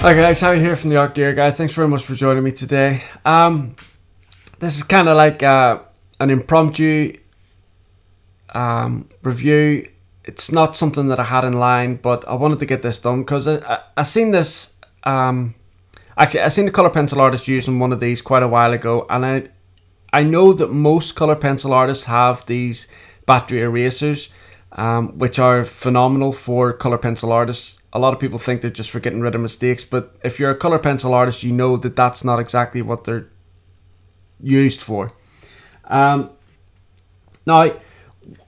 Hi guys, Harry here from the Art Gear Guy. Thanks very much for joining me today. This is kind of like an impromptu review. It's not something that I had in line, but I wanted to get this done because I seen this. Actually, I seen a colour pencil artist using one of these quite a while ago, and I know that most colour pencil artists have these battery erasers, which are phenomenal for colour pencil artists. A lot of people think they're just for getting rid of mistakes, but if you're a colour pencil artist, you know that that's not exactly what they're used for. Now,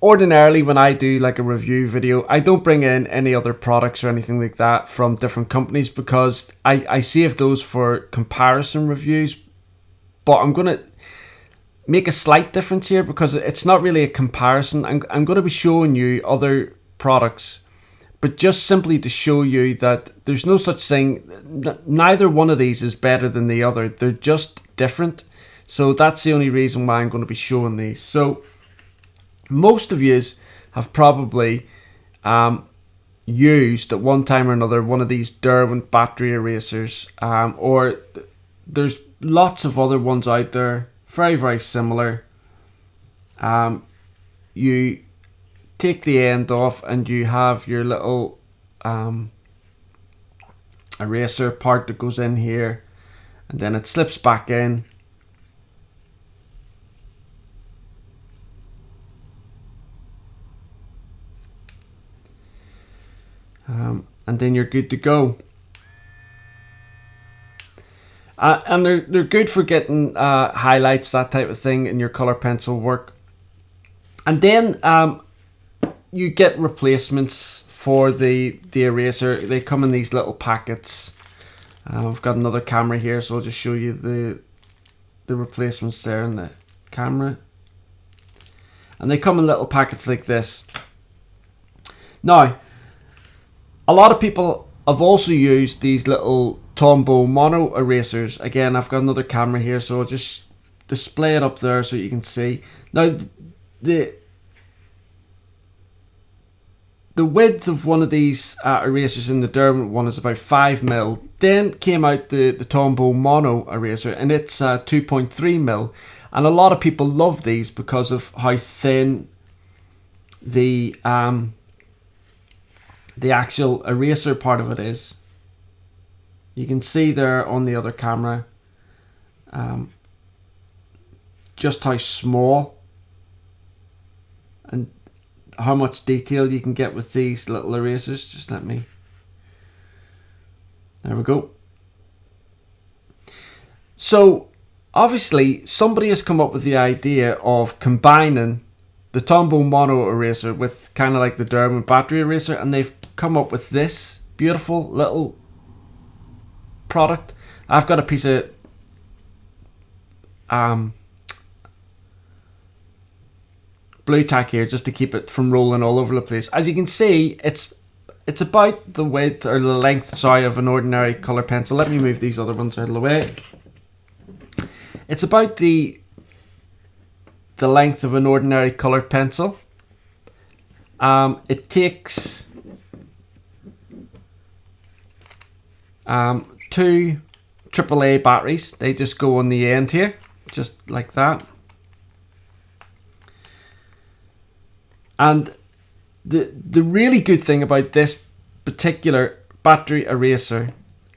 ordinarily when I do like a review video, I don't bring in any other products or anything like that from different companies because I save those for comparison reviews. But I'm going to make a slight difference here because it's not really a comparison. I'm going to be showing you other products, but just simply to show you that there's no such thing. Neither one of these is better than the other. They're just different. So that's the only reason why I'm going to be showing these. So most of you have probably used at one time or another one of these Derwent battery erasers, or there's lots of other ones out there, very, very similar. You take the end off and you have your little eraser part that goes in here, and then it slips back in. And then you're good to go. And they're good for getting highlights, that type of thing, in your colour pencil work. And then you get replacements for the eraser. They come in these little packets. I've got another camera here, so I'll just show you the replacements there in the camera. And they come in little packets like this. Now, a lot of people have also used these little Tombow mono erasers. Again, I've got another camera here, so I'll just display it up there so you can see. Now, the width of one of these erasers in the Derwent one is about 5mm. Then came out the Tombow mono eraser, and it's 2.3mm. And a lot of people love these because of how thin the actual eraser part of it is. You can see there on the other camera just how small and how much detail you can get with these little erasers. Just let me, there we go. So obviously somebody has come up with the idea of combining the Tombow mono eraser with kind of like the Derwent battery eraser, and they've come up with this beautiful little product. I've got a piece of blue tack here just to keep it from rolling all over the place. As you can see, it's about the width or the length, sorry, of an ordinary colour pencil. Let me move these other ones out of the way. It's about the length of an ordinary coloured pencil. It takes two AAA batteries. They just go on the end here, just like that. And the really good thing about this particular battery eraser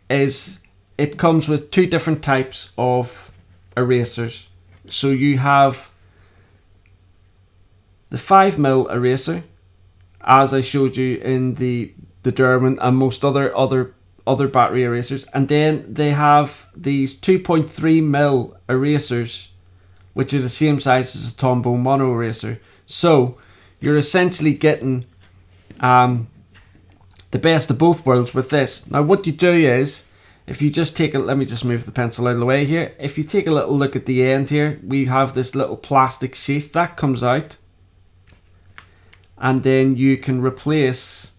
is it comes with two different types of erasers. So you have the 5mm eraser, as I showed you in the Derwent and most other battery erasers, and then they have these 2.3mm erasers, which are the same size as a Tombow mono eraser. So you're essentially getting the best of both worlds with this. Now what you do is, if you just take a, let me just move the pencil out of the way here. If you take a little look at the end here, we have this little plastic sheath that comes out, and then you can replace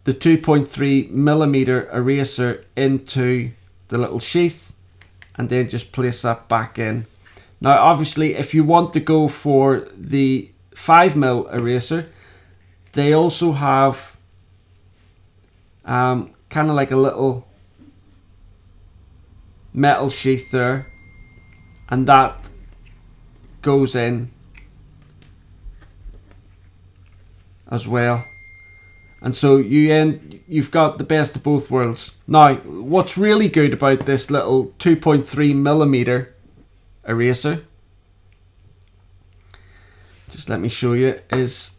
the 2.3mm eraser into the little sheath and then just place that back in. Now obviously if you want to go for the 5mm eraser, they also have kind of like a little metal sheath there, and that goes in as well. And so you've got the best of both worlds. Now, what's really good about this little 2.3mm eraser, just let me show you, is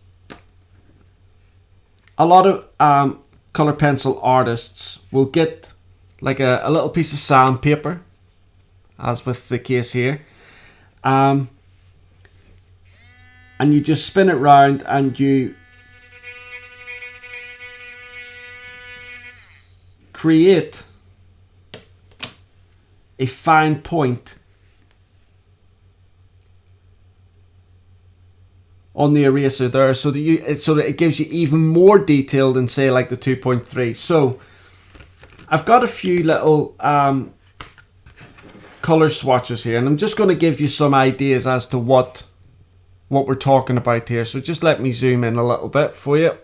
a lot of colour pencil artists will get like a little piece of sandpaper, as with the case here, and you just spin it round and you create a fine point on the eraser there, so that it gives you even more detail than, say, like the 2.3. So I've got a few little color swatches here, and I'm just going to give you some ideas as to what we're talking about here. So just let me zoom in a little bit for you.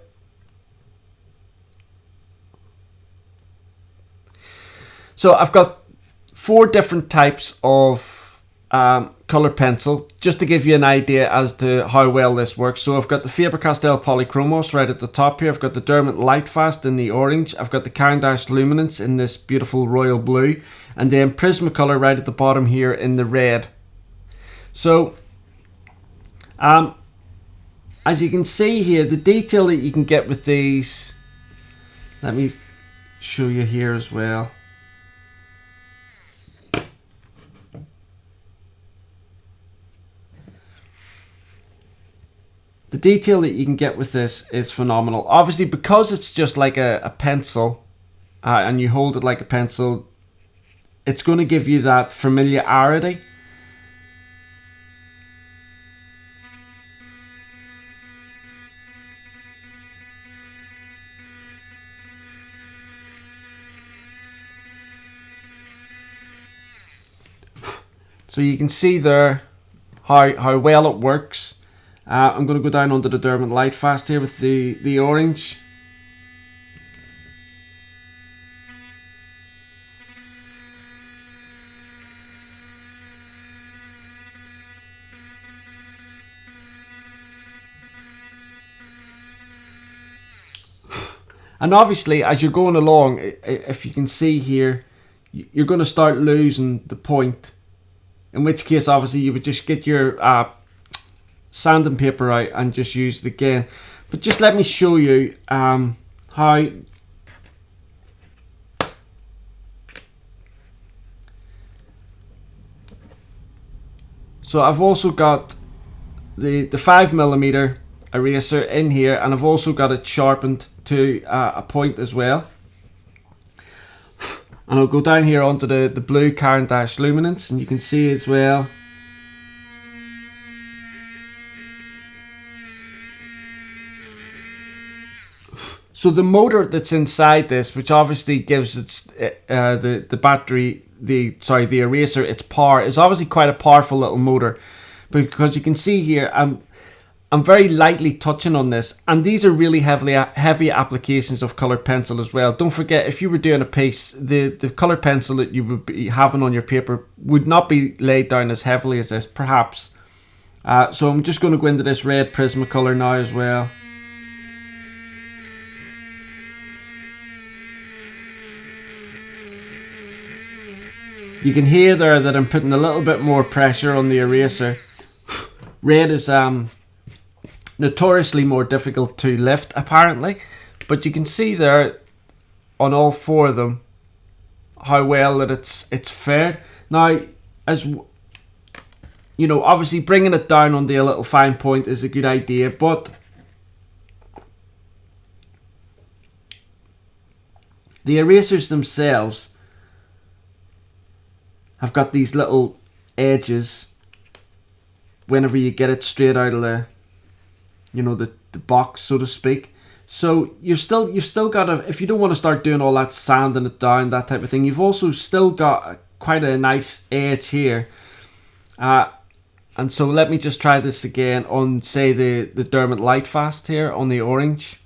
So I've got 4 different types of colour pencil, just to give you an idea as to how well this works. So I've got the Faber-Castell Polychromos right at the top here. I've got the Derwent Lightfast in the orange. I've got the Caran d'Ache Luminance in this beautiful royal blue. And then Prismacolor right at the bottom here in the red. So as you can see here, the detail that you can get with these, let me show you here as well. The detail that you can get with this is phenomenal. Obviously, because it's just like a pencil, and you hold it like a pencil, it's going to give you that familiarity. So you can see there how well it works. I'm going to go down onto the Derwent Lightfast here with the orange. And obviously, as you're going along, if you can see here, you're going to start losing the point. In which case, obviously, you would just get your sanding paper out and just use it again. But just let me show you how. So I've also got the 5mm eraser in here, and I've also got it sharpened to a point as well. And I'll go down here onto the blue Caran d'Ache Luminance, and you can see as well. So the motor that's inside this, which obviously gives the battery, the eraser its power, is obviously quite a powerful little motor, because you can see here I'm very lightly touching on this, and these are really heavy applications of coloured pencil as well. Don't forget, if you were doing a piece, the coloured pencil that you would be having on your paper would not be laid down as heavily as this, perhaps. So I'm just going to go into this red Prismacolor now as well. You can hear there that I'm putting a little bit more pressure on the eraser. Red is notoriously more difficult to lift, apparently, but you can see there on all 4 of them how well that it's fared. Now, as you know, obviously bringing it down on a little fine point is a good idea, but the erasers themselves have got these little edges whenever you get it straight out of the, you know, the box, so to speak. So you've still got if you don't want to start doing all that sanding it down, that type of thing, you've also still got quite a nice edge here. And so let me just try this again on, say, the Derwent Lightfast here on the orange.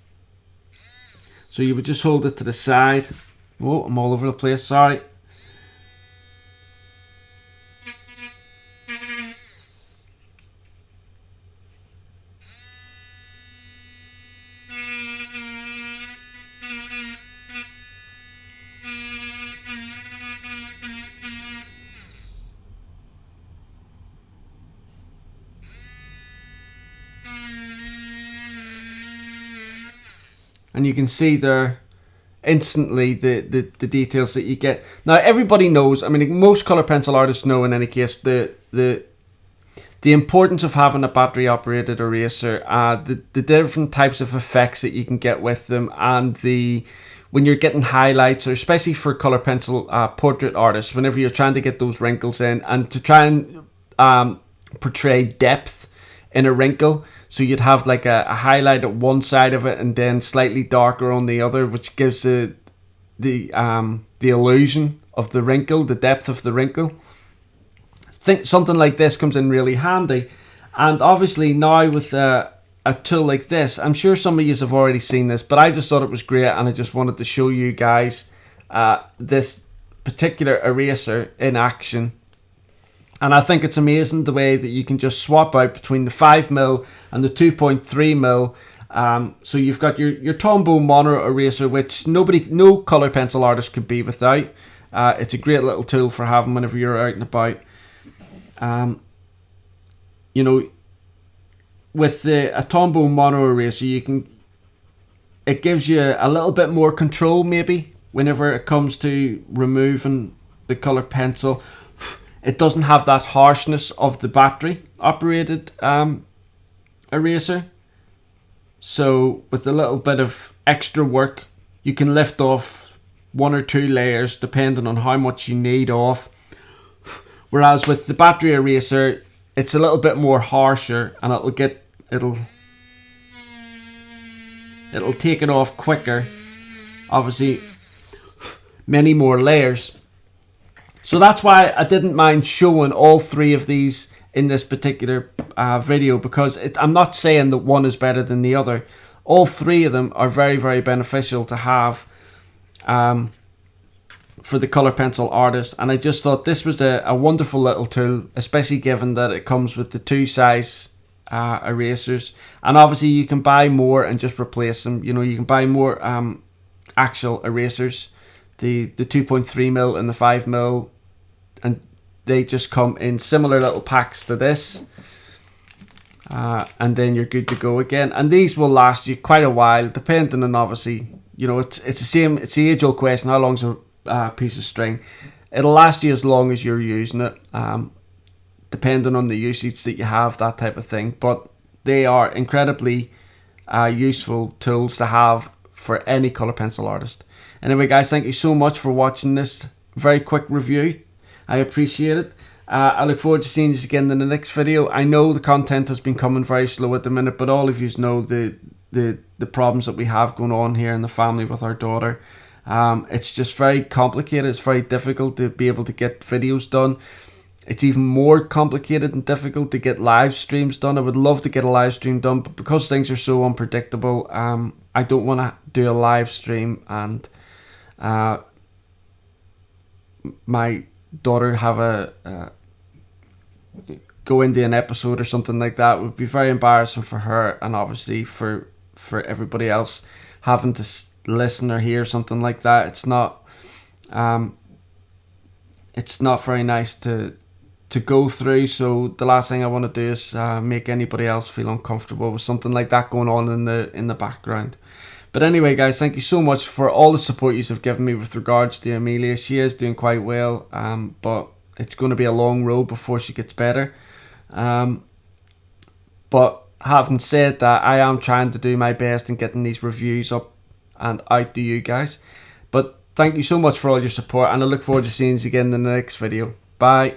So you would just hold it to the side Whoa, I'm all over the place, sorry. And you can see there instantly the details that you get. Now everybody knows, I mean most colour pencil artists know in any case, the importance of having a battery operated eraser, the different types of effects that you can get with them, and when you're getting highlights, or especially for colour pencil portrait artists, whenever you're trying to get those wrinkles in and to try and portray depth in a wrinkle. So you'd have like a highlight at one side of it and then slightly darker on the other, which gives the illusion of the wrinkle, the depth of the wrinkle. I think something like this comes in really handy. And obviously now with a tool like this, I'm sure some of you have already seen this, but I just thought it was great and I just wanted to show you guys this particular eraser in action. And I think it's amazing the way that you can just swap out between the 5mm and the 2.3mm. So you've got your Tombow mono eraser, which no colour pencil artist could be without. It's a great little tool for having whenever you're out and about. You know, with a Tombow mono eraser, it gives you a little bit more control maybe whenever it comes to removing the colour pencil. It doesn't have that harshness of the battery operated eraser. So with a little bit of extra work, you can lift off 1 or 2 layers depending on how much you need off. Whereas with the battery eraser, it's a little bit more harsher and it'll take it off quicker. Obviously, many more layers. So that's why I didn't mind showing all 3 of these in this particular video, because I'm not saying that one is better than the other. All 3 of them are very, very beneficial to have for the colour pencil artist. And I just thought this was a wonderful little tool, especially given that it comes with the 2 size erasers. And obviously you can buy more and just replace them. You know, you can buy more actual erasers, the 2.3mm and the 5mm, and they just come in similar little packs to this, and then you're good to go again. And these will last you quite a while, depending on, obviously, you know, it's the age old question: how long's a piece of string? It'll last you as long as you're using it, depending on the usage that you have, that type of thing. But they are incredibly useful tools to have for any colour pencil artist. Anyway guys, thank you so much for watching this very quick review. I appreciate it. I look forward to seeing you again in the next video. I know the content has been coming very slow at the minute, but all of you know the problems that we have going on here in the family with our daughter. It's just very complicated. It's very difficult to be able to get videos done. It's even more complicated and difficult to get live streams done. I would love to get a live stream done, but because things are so unpredictable, I don't want to do a live stream and my daughter have go into an episode or something like that. It would be very embarrassing for her, and obviously for everybody else having to listen or hear something like that. It's not very nice to go through. So the last thing I want to do is make anybody else feel uncomfortable with something like that going on in the background. But anyway guys, thank you so much for all the support you have given me with regards to Amelia. She is doing quite well, but it's going to be a long road before she gets better. But having said that, I am trying to do my best in getting these reviews up and out to you guys. But thank you so much for all your support, and I look forward to seeing you again in the next video. Bye.